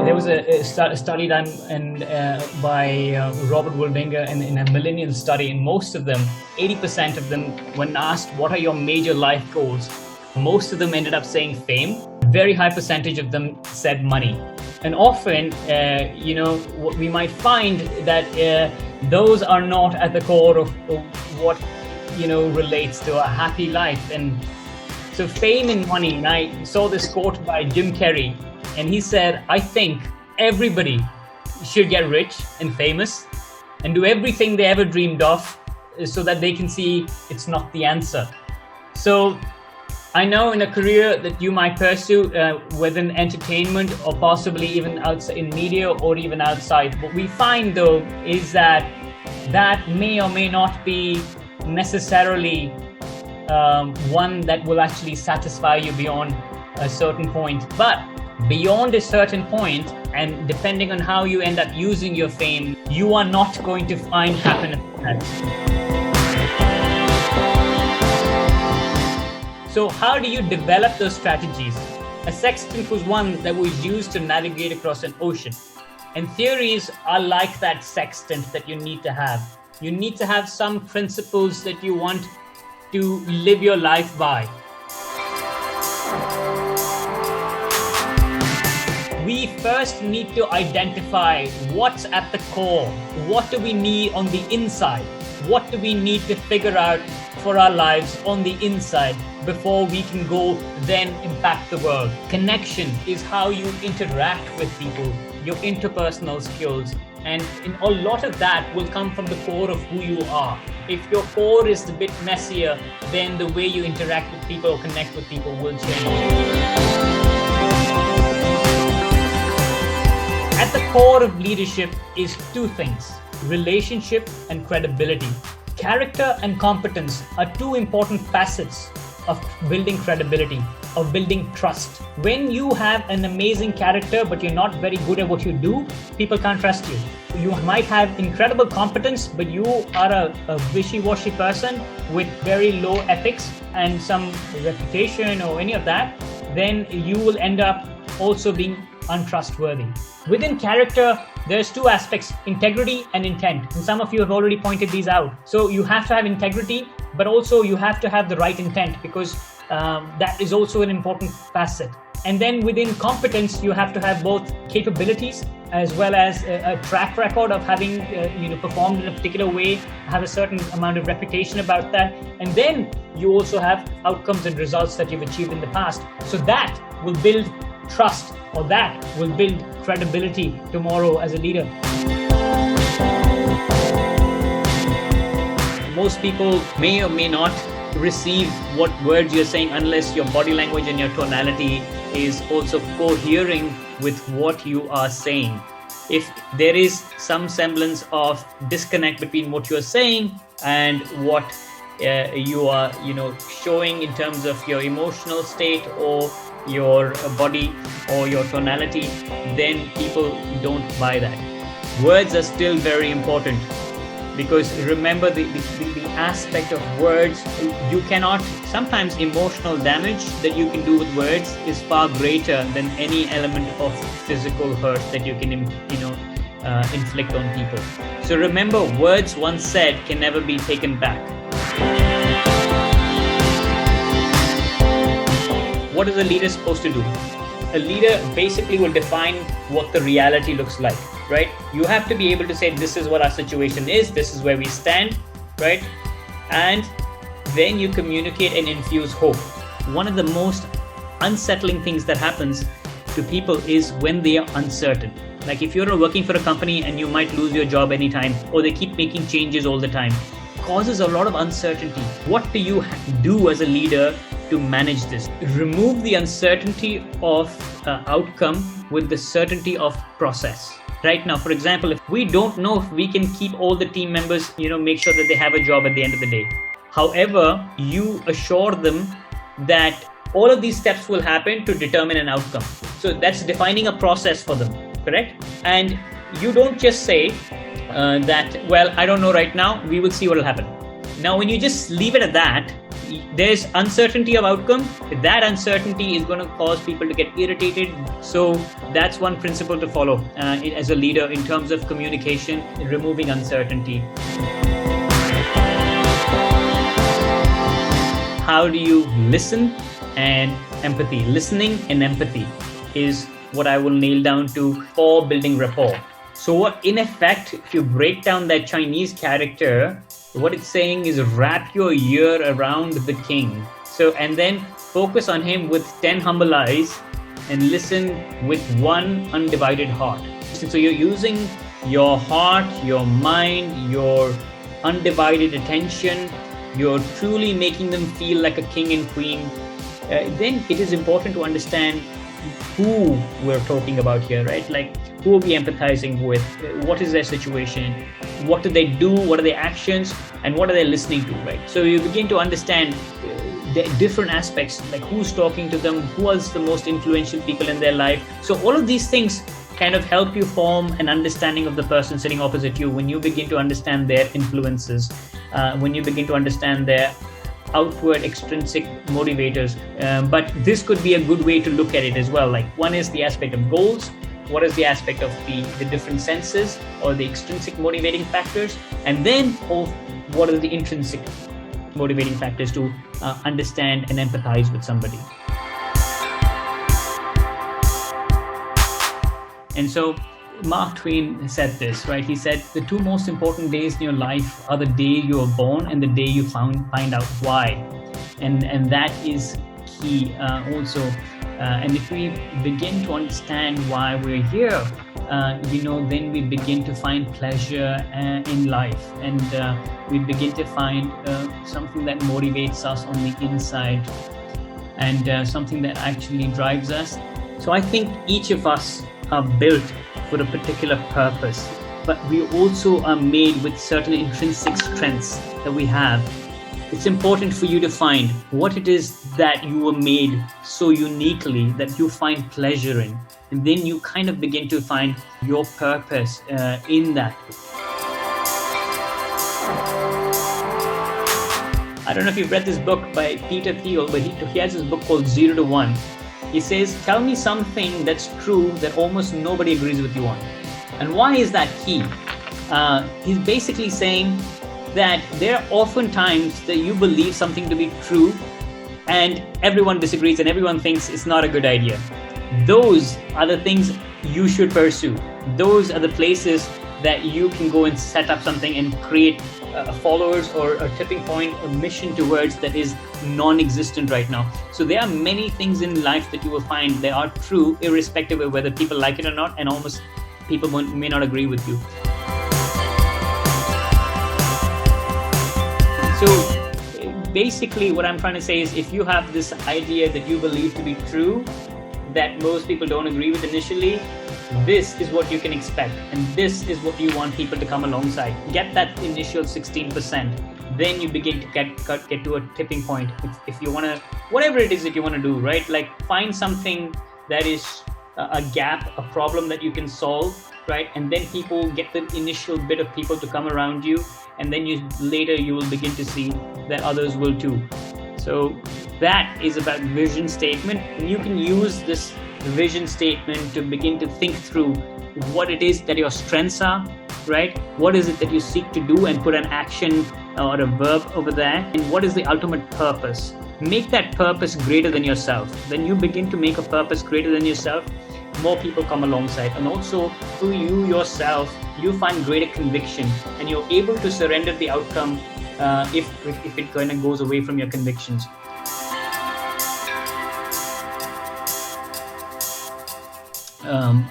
There was a study done by Robert Wildinger in a millennial study, and most of them, 80% of them, when asked what are your major life goals, most of them ended up saying fame. A very high percentage of them said money. And often, what we might find that those are not at the core of what relates to a happy life. And so fame and money, and I saw this quote by Jim Carrey, and he said, I think everybody should get rich and famous and do everything they ever dreamed of so that they can see it's not the answer. So I know in a career that you might pursue within entertainment or possibly even outside in media or even outside, what we find though is that may or may not be necessarily one that will actually satisfy you beyond a certain point. But beyond a certain point, and depending on how you end up using your fame, you are not going to find happiness in that. So how do you develop those strategies? A sextant was one that was used to navigate across an ocean. And theories are like that sextant that you need to have. You need to have some principles that you want to live your life by. We first need to identify what's at the core. What do we need on the inside? What do we need to figure out for our lives on the inside before we can go then impact the world? Connection is how you interact with people, your interpersonal skills. And a lot of that will come from the core of who you are. If your core is a bit messier, then the way you interact with people or connect with people will change. At the core of leadership is two things: relationship and credibility. Character and competence are two important facets of building credibility, of building trust. When you have an amazing character but you're not very good at what you do, people can't trust you. You might have incredible competence, but you are a wishy-washy person with very low ethics and some reputation or any of that, then you will end up also being untrustworthy. Within character, there's two aspects: integrity and intent. And some of you have already pointed these out. So you have to have integrity, but also you have to have the right intent, because that is also an important facet. And then within competence, you have to have both capabilities as well as a track record of having performed in a particular way, have a certain amount of reputation about that. And then you also have outcomes and results that you've achieved in the past. So that will build trust, or that will build credibility tomorrow as a leader. Most people may or may not receive what words you're saying unless your body language and your tonality is also cohering with what you are saying. If there is some semblance of disconnect between what you're saying and what you are showing in terms of your emotional state or your body or your tonality, then people don't buy that. Words are still very important, because remember the aspect of words. You cannot, sometimes emotional damage that you can do with words is far greater than any element of physical hurt that you can inflict on people. So remember, words once said can never be taken back. What is a leader supposed to do? A leader basically will define what the reality looks like, right? You have to be able to say, this is what our situation is, this is where we stand, right? And then you communicate and infuse hope. One of the most unsettling things that happens to people is when they are uncertain. Like if you're working for a company and you might lose your job anytime, or they keep making changes all the time, causes a lot of uncertainty. What do you do as a leader to manage this? Remove the uncertainty of outcome with the certainty of process. Right now, for example, if we don't know if we can keep all the team members, make sure that they have a job at the end of the day. However, you assure them that all of these steps will happen to determine an outcome. So that's defining a process for them, correct? And you don't just say that, well, I don't know right now, we will see what will happen. Now, when you just leave it at that, there's uncertainty of outcome. That uncertainty is going to cause people to get irritated. So that's one principle to follow as a leader in terms of communication, removing uncertainty. How do you listen and empathy? Listening and empathy is what I will nail down to for building rapport. So what, in effect, if you break down that Chinese character, what it's saying is wrap your ear around the king. So, and then focus on him with 10 humble eyes and listen with one undivided heart. So you're using your heart, your mind, your undivided attention. You're truly making them feel like a king and queen. Then it is important to understand who we're talking about here, right? Like, who are we empathizing with? What is their situation? What do they do? What are their actions? And what are they listening to, right? So you begin to understand the different aspects, like who's talking to them, who is the most influential people in their life. So all of these things kind of help you form an understanding of the person sitting opposite you when you begin to understand their influences, when you begin to understand their outward extrinsic motivators. But this could be a good way to look at it as well. Like, one is the aspect of goals. What is the aspect of the different senses or the extrinsic motivating factors? And then what are the intrinsic motivating factors to understand and empathize with somebody? And so Mark Twain said this, right? He said, the two most important days in your life are the day you were born and the day you find out why. And that is key also. And if we begin to understand why we're here, then we begin to find pleasure in life, and we begin to find something that motivates us on the inside, and something that actually drives us. So I think each of us are built for a particular purpose, but we also are made with certain intrinsic strengths that we have. It's important for you to find what it is that you were made so uniquely that you find pleasure in. And then you kind of begin to find your purpose in that. I don't know if you've read this book by Peter Thiel, but he has this book called 0 to 1. He says, tell me something that's true that almost nobody agrees with you on. And why is that key? He's basically saying that there are often times that you believe something to be true and everyone disagrees and everyone thinks it's not a good idea. Those are the things you should pursue. Those are the places that you can go and set up something and create followers or a tipping point, a mission towards that is non-existent right now. So there are many things in life that you will find they are true irrespective of whether people like it or not, and almost people may not agree with you. So basically what I'm trying to say is, if you have this idea that you believe to be true that most people don't agree with initially, this is what you can expect, and this is what you want people to come alongside. Get that initial 16%, then you begin to get to a tipping point. If you want to, whatever it is that you want to do, right? Like, find something that is a gap, a problem that you can solve, right? And then people get the initial bit of people to come around you, and then later you will begin to see that others will too. So that is about vision statement. And you can use this vision statement to begin to think through what it is that your strengths are, right? What is it that you seek to do, and put an action or a verb over there. And what is the ultimate purpose? Make that purpose greater than yourself. When you begin to make a purpose greater than yourself, more people come alongside. And also through you yourself, you find greater conviction, and you're able to surrender the outcome if it kind of goes away from your convictions.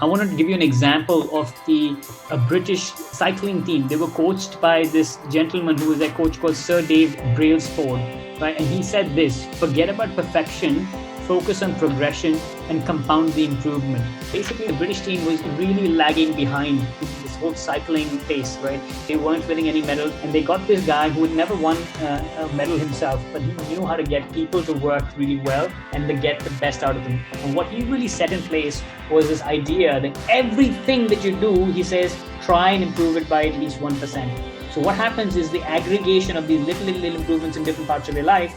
I wanted to give you an example of a British cycling team. They were coached by this gentleman who was their coach called Sir Dave Brailsford, right? And he said this: forget about perfection, focus on progression, and compound the improvement. Basically, the British team was really lagging behind this whole cycling pace, right? They weren't winning any medals, and they got this guy who had never won a medal himself, but he knew how to get people to work really well and to get the best out of them. And what he really set in place was this idea that everything that you do, he says, try and improve it by at least 1%. So what happens is the aggregation of these little improvements in different parts of your life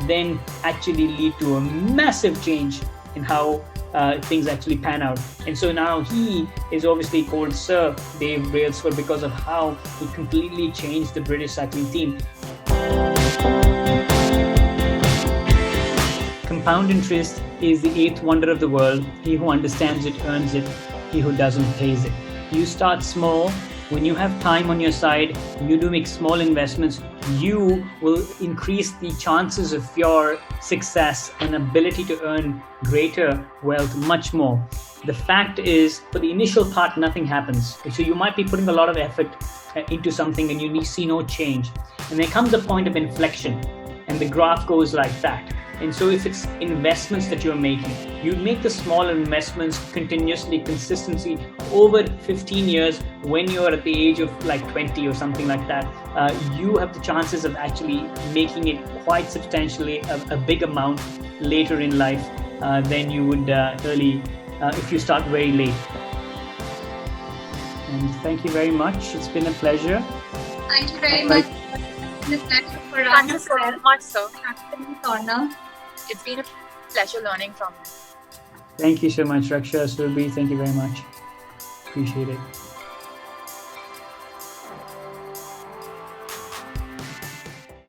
then actually lead to a massive change in how things actually pan out. And so now he is obviously called Sir Dave Brailsford because of how he completely changed the British cycling team. Compound interest is the eighth wonder of the world. He who understands it earns it. He who doesn't pays it. You start small. When you have time on your side, you do make small investments, you will increase the chances of your success and ability to earn greater wealth much more. The fact is, for the initial part, nothing happens. So you might be putting a lot of effort into something and you see no change. And there comes a point of inflection and the graph goes like that. And so if it's investments that you're making, you make the small investments continuously, consistently over 15 years when you're at the age of like 20 or something like that, you have the chances of actually making it quite substantially a big amount later in life than you would early if you start very late. And thank you very much. It's been a pleasure. Thank you very much. Thank you so much, sir. It's been a pleasure learning from you. Thank you so much, Raksha, Surbi. Thank you very much. Appreciate it.